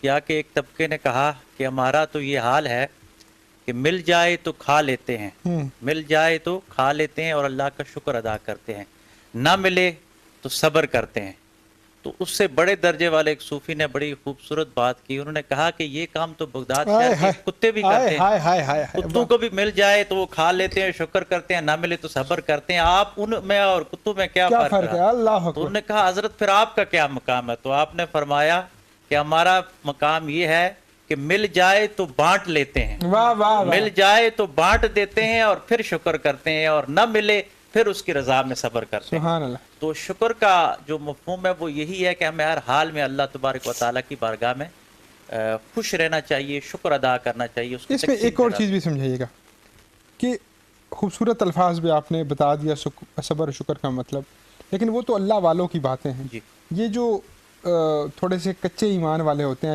کیا کہ ایک طبقے نے کہا کہ ہمارا تو یہ حال ہے کہ مل جائے تو کھا لیتے ہیں، مل جائے تو کھا لیتے ہیں اور اللہ کا شکر ادا کرتے ہیں، نہ ملے تو صبر کرتے ہیں۔ تو اس سے بڑے درجے والے ایک صوفی نے بڑی خوبصورت بات کی، انہوں نے کہا کہ یہ کام تو بغداد شہر کے کتے بھی کرتے ہیں، کتوں کو بھی مل جائے تو وہ کھا لیتے ہیں، شکر کرتے ہیں، نہ ملے تو صبر کرتے ہیں، آپ ان میں اور کتوں میں کیا فرق ہے؟ اللہ تو اکبر۔ انہوں نے کہا حضرت پھر آپ کا کیا مقام ہے؟ تو آپ نے فرمایا کہ ہمارا مقام یہ ہے کہ مل جائے تو بانٹ لیتے ہیں، واہ واہ واہ، مل جائے تو بانٹ دیتے ہیں اور پھر شکر کرتے ہیں، اور نہ ملے پھر اس کی رضا میں صبر کرتے ہیں۔ سبحان اللہ۔ تو شکر کا جو مفہوم ہے وہ یہی ہے کہ ہمیں ہر حال میں اللہ تبارک و تعالیٰ کی بارگاہ میں خوش رہنا چاہیے، شکر ادا کرنا چاہیے، اس کی اس میں ایک اور چیز بھی سمجھائیے گا کہ خوبصورت الفاظ بھی آپ نے بتا دیا صبر و شکر کا مطلب، لیکن وہ تو اللہ والوں کی باتیں ہیں۔ جی یہ جو تھوڑے سے کچے ایمان والے ہوتے ہیں